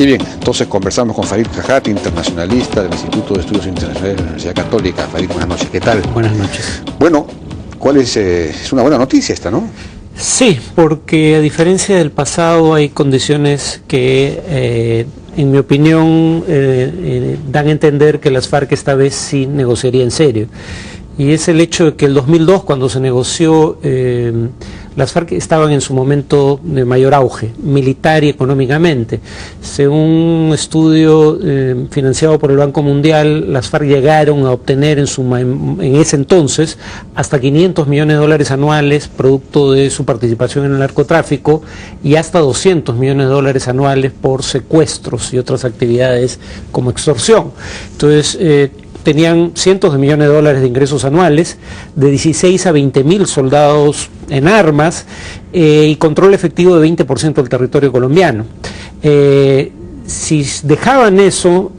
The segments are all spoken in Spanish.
Y bien, entonces conversamos con Farid Kajat, internacionalista del Instituto de Estudios Internacionales de la Universidad Católica. Farid, buenas noches, ¿qué tal? Buenas noches. Bueno, ¿cuál es una buena noticia esta, ¿no? Sí, porque a diferencia del pasado hay condiciones que, en mi opinión, dan a entender que las FARC esta vez sí negociaría en serio. Y es el hecho de que el 2002, cuando se negoció, las FARC estaban en su momento de mayor auge, militar y económicamente. Según un estudio financiado por el Banco Mundial, las FARC llegaron a obtener en ese entonces hasta $500 millones anuales, producto de su participación en el narcotráfico, y hasta $200 millones anuales por secuestros y otras actividades como extorsión. Entonces, tenían cientos de millones de dólares de ingresos anuales, de 16 a 20 mil soldados en armas y control efectivo de 20% del territorio colombiano. Si dejaban eso,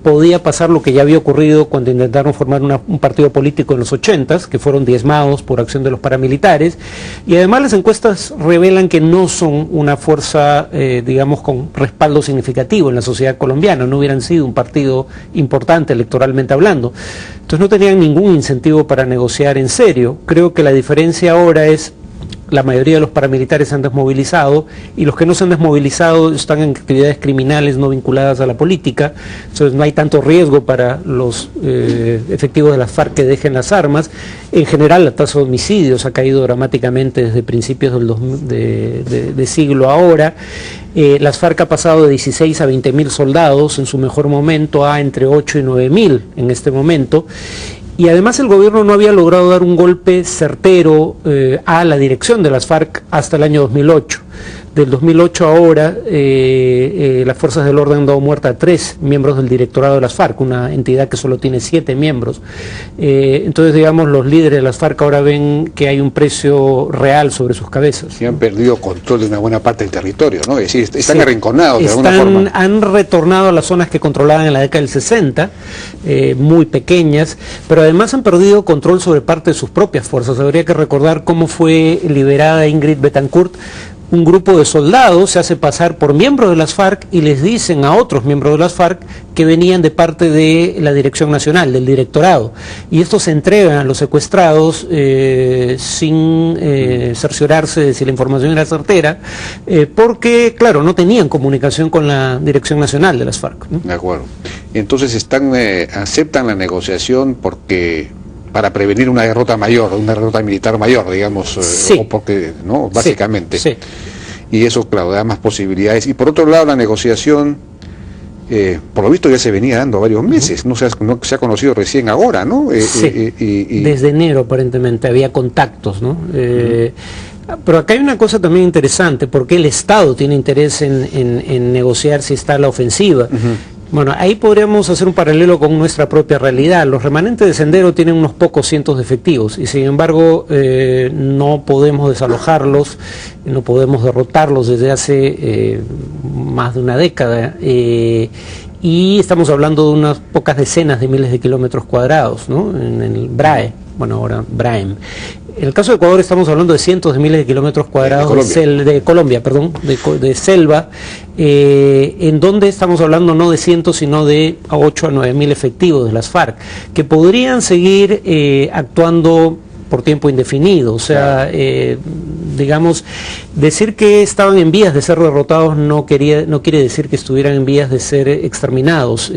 podía pasar lo que ya había ocurrido cuando intentaron formar un partido político en los 80s, que fueron diezmados por acción de los paramilitares, y además las encuestas revelan que no son una fuerza, digamos, con respaldo significativo en la sociedad colombiana, no hubieran sido un partido importante electoralmente hablando. Entonces no tenían ningún incentivo para negociar en serio. Creo que la diferencia ahora es: la mayoría de los paramilitares se han desmovilizado y los que no se han desmovilizado están en actividades criminales no vinculadas a la política, entonces no hay tanto riesgo para los efectivos de las FARC que dejen las armas. En general la tasa de homicidios ha caído dramáticamente desde principios de siglo ahora. Las FARC ha pasado de 16 a 20 mil soldados en su mejor momento a entre 8 y 9 mil en este momento. Y además el gobierno no había logrado dar un golpe certero a la dirección de las FARC hasta el año 2008. Del 2008 a ahora, las fuerzas del orden han dado muerte a 3 miembros del directorado de las FARC, una entidad que solo tiene 7 miembros. Entonces, digamos, los líderes de las FARC ahora ven que hay un precio real sobre sus cabezas. Y han perdido control de una buena parte del territorio, ¿no? Es decir, están arrinconados de alguna forma. Han retornado a las zonas que controlaban en la década del 60, muy pequeñas, pero además han perdido control sobre parte de sus propias fuerzas. Habría que recordar cómo fue liberada Ingrid Betancourt. Un grupo de soldados se hace pasar por miembros de las FARC y les dicen a otros miembros de las FARC que venían de parte de la Dirección Nacional, del directorado. Y estos se entregan a los secuestrados sin cerciorarse de si la información era certera, porque, claro, no tenían comunicación con la Dirección Nacional de las FARC, ¿no? De acuerdo. Entonces aceptan la negociación para prevenir una derrota mayor, una derrota militar mayor, digamos, sí. O porque, ¿no? Básicamente. Sí. Y eso, claro, da más posibilidades. Y por otro lado, la negociación, por lo visto ya se venía dando varios meses, no se ha conocido recién ahora, ¿no? Sí. Desde enero aparentemente había contactos, ¿no? Pero acá hay una cosa también interesante, porque el Estado tiene interés en negociar si está a la ofensiva. Bueno, ahí podríamos hacer un paralelo con nuestra propia realidad. Los remanentes de Sendero tienen unos pocos cientos de efectivos y sin embargo no podemos desalojarlos, no podemos derrotarlos desde hace más de una década. Y estamos hablando de unas pocas decenas de miles de kilómetros cuadrados, ¿no? En el BRAE, bueno, ahora BRAEM. En el caso de Ecuador estamos hablando de cientos de miles de kilómetros cuadrados de Colombia, de selva, en donde estamos hablando no de cientos, sino de 8 a 9 mil efectivos de las FARC, que podrían seguir actuando por tiempo indefinido. O sea, digamos, decir que estaban en vías de ser derrotados no quiere decir que estuvieran en vías de ser exterminados.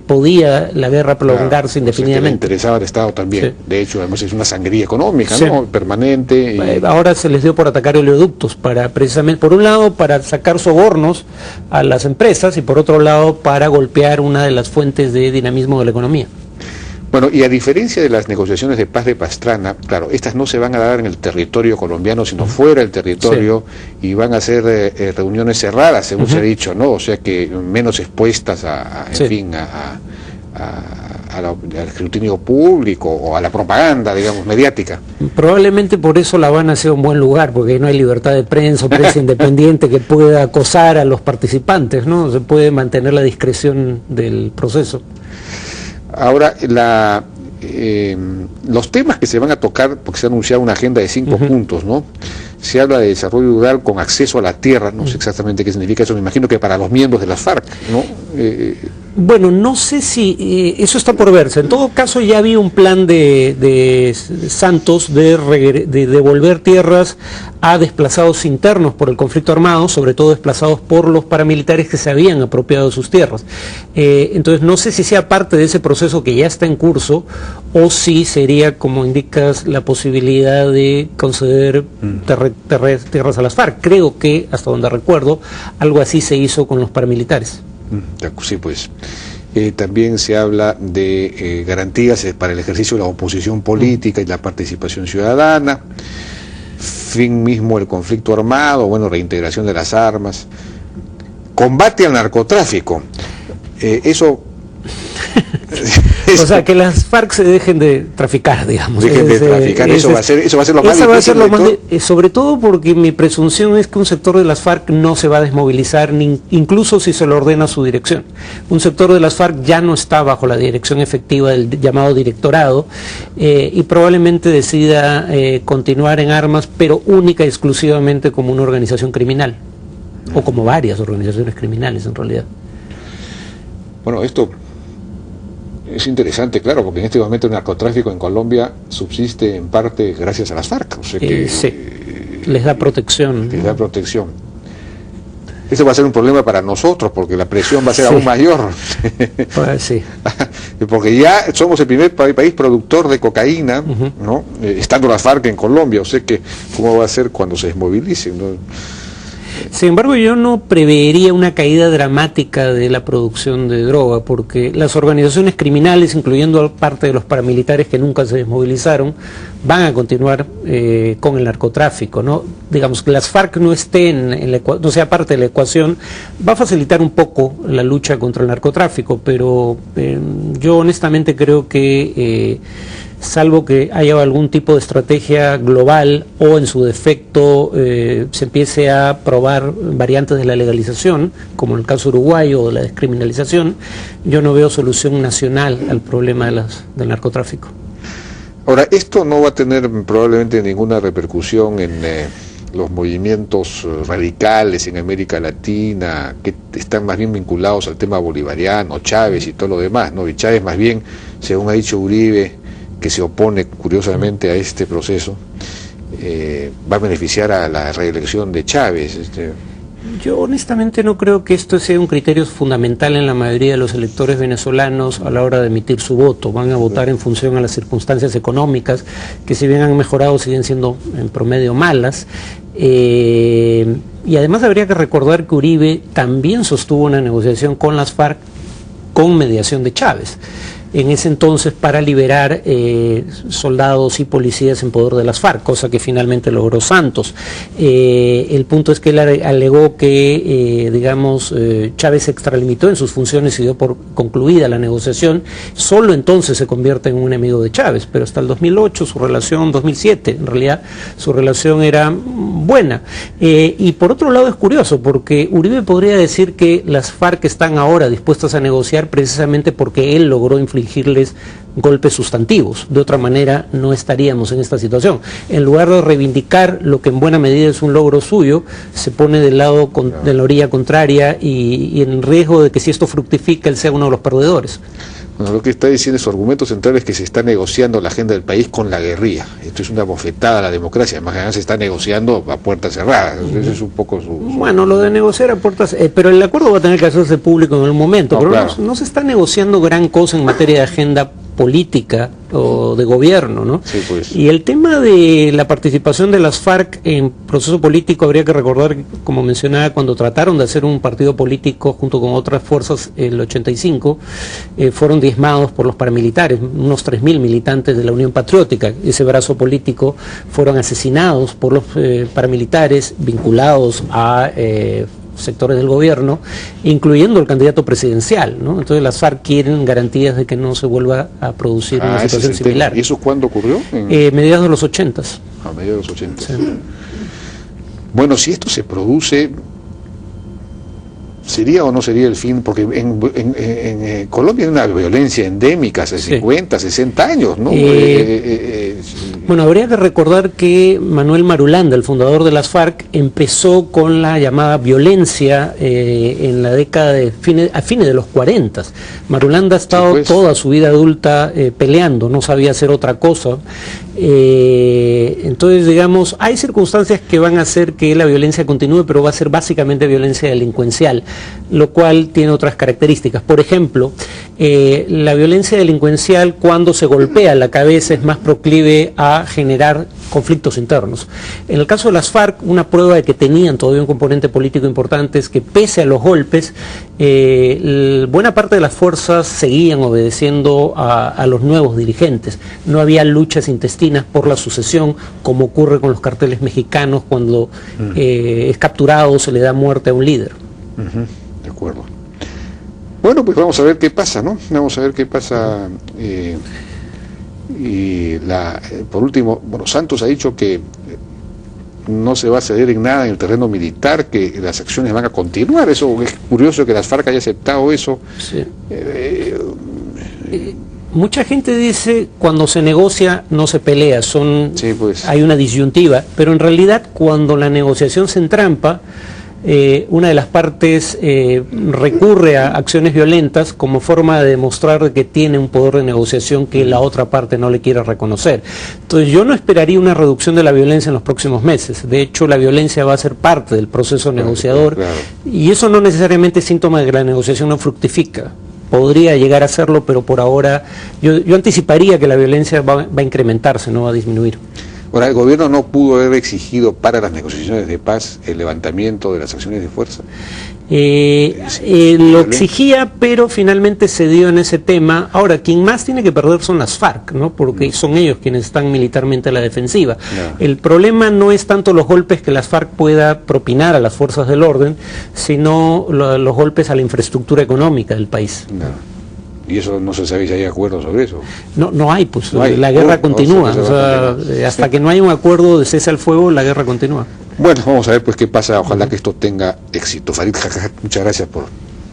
Podía la guerra prolongarse indefinidamente. Le interesaba al Estado también. Sí. De hecho, además es una sangría económica, sí, ¿no? Permanente. Ahora se les dio por atacar oleoductos, precisamente, por un lado, para sacar sobornos a las empresas y por otro lado, para golpear una de las fuentes de dinamismo de la economía. Bueno, y a diferencia de las negociaciones de paz de Pastrana, claro, estas no se van a dar en el territorio colombiano, sino fuera del territorio, sí, y van a ser reuniones cerradas, según se ha dicho, ¿no? O sea que menos expuestas sí, al escrutinio público o a la propaganda, digamos, mediática. Probablemente por eso La Habana sea un buen lugar, porque no hay libertad de prensa o prensa independiente que pueda acosar a los participantes, ¿no? Se puede mantener la discreción del proceso. Ahora, los temas que se van a tocar, porque se ha anunciado una agenda de 5 puntos, ¿no? se habla de desarrollo rural con acceso a la tierra, no sé exactamente qué significa eso, me imagino que para los miembros de las FARC, ¿no? Bueno, no sé si eso está por verse. En todo caso ya había un plan de Santos de devolver tierras a desplazados internos por el conflicto armado, sobre todo desplazados por los paramilitares que se habían apropiado de sus tierras. Entonces no sé si sea parte de ese proceso que ya está en curso o si sería, como indicas, la posibilidad de conceder tierras a las FARC. Creo que, hasta donde recuerdo, algo así se hizo con los paramilitares. Sí, pues. También se habla de garantías para el ejercicio de la oposición política y la participación ciudadana, fin mismo del conflicto armado, bueno, reintegración de las armas, combate al narcotráfico. Eso... O sea, que las FARC se dejen de traficar, digamos. Dejen de traficar, eso va a ser lo más difícil. Sobre todo porque mi presunción es que un sector de las FARC no se va a desmovilizar, incluso si se lo ordena su dirección. Un sector de las FARC ya no está bajo la dirección efectiva del llamado directorado y probablemente decida continuar en armas, pero única y exclusivamente como una organización criminal, o como varias organizaciones criminales en realidad. Bueno, esto es interesante, claro, porque en este momento el narcotráfico en Colombia subsiste en parte gracias a las FARC, o sea que sí, les da protección. Les da protección. Ese va a ser un problema para nosotros, porque la presión va a ser aún mayor. Pues, sí. Porque ya somos el primer país productor de cocaína, ¿no? Estando las FARC en Colombia, o sea que cómo va a ser cuando se desmovilicen, ¿no? Sin embargo, yo no preveería una caída dramática de la producción de droga, porque las organizaciones criminales, incluyendo parte de los paramilitares que nunca se desmovilizaron, van a continuar con el narcotráfico, ¿no? Digamos que las FARC no estén, no sea parte de la ecuación, va a facilitar un poco la lucha contra el narcotráfico, pero yo honestamente creo que... salvo que haya algún tipo de estrategia global o en su defecto se empiece a probar variantes de la legalización, como en el caso uruguayo o de la descriminalización, yo no veo solución nacional al problema del narcotráfico. Ahora, esto no va a tener probablemente ninguna repercusión en los movimientos radicales en América Latina, que están más bien vinculados al tema bolivariano, Chávez y todo lo demás, ¿no? Y Chávez más bien, según ha dicho Uribe, que se opone curiosamente a este proceso, va a beneficiar a la reelección de Chávez. Yo honestamente no creo que esto sea un criterio fundamental en la mayoría de los electores venezolanos a la hora de emitir su voto. Van a votar en función a las circunstancias económicas, que si bien han mejorado siguen siendo en promedio malas. Y además habría que recordar que Uribe también sostuvo una negociación con las FARC con mediación de Chávez. En ese entonces para liberar soldados y policías en poder de las FARC, cosa que finalmente logró Santos. El punto es que él alegó que, Chávez se extralimitó en sus funciones y dio por concluida la negociación, solo entonces se convierte en un enemigo de Chávez, pero hasta el 2008, 2007, en realidad su relación era buena. Y por otro lado es curioso, porque Uribe podría decir que las FARC están ahora dispuestas a negociar precisamente porque él logró influirles golpes sustantivos. De otra manera no estaríamos en esta situación. En lugar de reivindicar lo que en buena medida es un logro suyo, se pone del lado de la orilla contraria y en riesgo de que si esto fructifica él sea uno de los perdedores. Bueno, lo que está diciendo su argumento central es que se está negociando la agenda del país con la guerrilla. Esto es una bofetada a la democracia, además se está negociando a puertas cerradas. Ese es un poco su... Bueno, lo de negociar a puertas... pero el acuerdo va a tener que hacerse público en el momento, pero claro. no se está negociando gran cosa en materia de agenda política o de gobierno, ¿no? Sí, pues. Y el tema de la participación de las FARC en proceso político, habría que recordar, como mencionaba, cuando trataron de hacer un partido político junto con otras fuerzas en el 85, fueron diezmados por los paramilitares, unos 3.000 militantes de la Unión Patriótica. Ese brazo político fueron asesinados por los paramilitares vinculados a sectores del gobierno, incluyendo el candidato presidencial, ¿no? Entonces las FARC quieren garantías de que no se vuelva a producir una situación similar. ¿Y eso cuándo ocurrió? Mediados de los 80. A mediados de los 80. Sí. Bueno, si esto se produce, ¿Sería o no sería el fin? Porque en Colombia hay una violencia endémica hace 50, 60 años, ¿no? Bueno, habría que recordar que Manuel Marulanda, el fundador de las FARC, empezó con la llamada violencia en la década a fines de los 40. Marulanda ha estado toda su vida adulta peleando, no sabía hacer otra cosa. Entonces, digamos, hay circunstancias que van a hacer que la violencia continúe, pero va a ser básicamente violencia delincuencial, lo cual tiene otras características. Por ejemplo, la violencia delincuencial, cuando se golpea la cabeza, es más proclive a generar conflictos internos. En el caso de las FARC, una prueba de que tenían todavía un componente político importante es que, pese a los golpes, buena parte de las fuerzas seguían obedeciendo a los nuevos dirigentes. No había luchas intestinas por la sucesión, como ocurre con los carteles mexicanos cuando es capturado o se le da muerte a un líder. De acuerdo. Bueno, pues vamos a ver qué pasa, ¿no? Vamos a ver qué pasa. Por último, bueno, Santos ha dicho que no se va a ceder en nada en el terreno militar, que las acciones van a continuar. Eso es curioso que las FARC haya aceptado eso. Sí. Mucha gente dice, cuando se negocia no se pelea, sí, pues. Hay una disyuntiva, pero en realidad cuando la negociación se entrampa, una de las partes recurre a acciones violentas como forma de demostrar que tiene un poder de negociación que la otra parte no le quiere reconocer. Entonces yo no esperaría una reducción de la violencia en los próximos meses. De hecho, la violencia va a ser parte del proceso negociador, y eso no necesariamente es síntoma de que la negociación no fructifica. Podría llegar a serlo, pero por ahora yo anticiparía que la violencia va a incrementarse, no va a disminuir. Ahora, el gobierno no pudo haber exigido para las negociaciones de paz el levantamiento de las acciones de fuerza. Lo exigía, pero finalmente cedió en ese tema. Ahora, quien más tiene que perder son las FARC, ¿no? Porque son ellos quienes están militarmente a la defensiva. El problema no es tanto los golpes que las FARC pueda propinar a las fuerzas del orden, sino los golpes a la infraestructura económica del país. Y eso no se sabe si hay acuerdos sobre eso. No hay, pues no hay. La guerra continúa. Hasta que no hay un acuerdo de cese al fuego, la guerra continúa. Bueno, vamos a ver pues qué pasa. Ojalá que esto tenga éxito. Farid Jajaj, muchas gracias por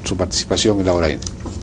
su participación en La Hora N.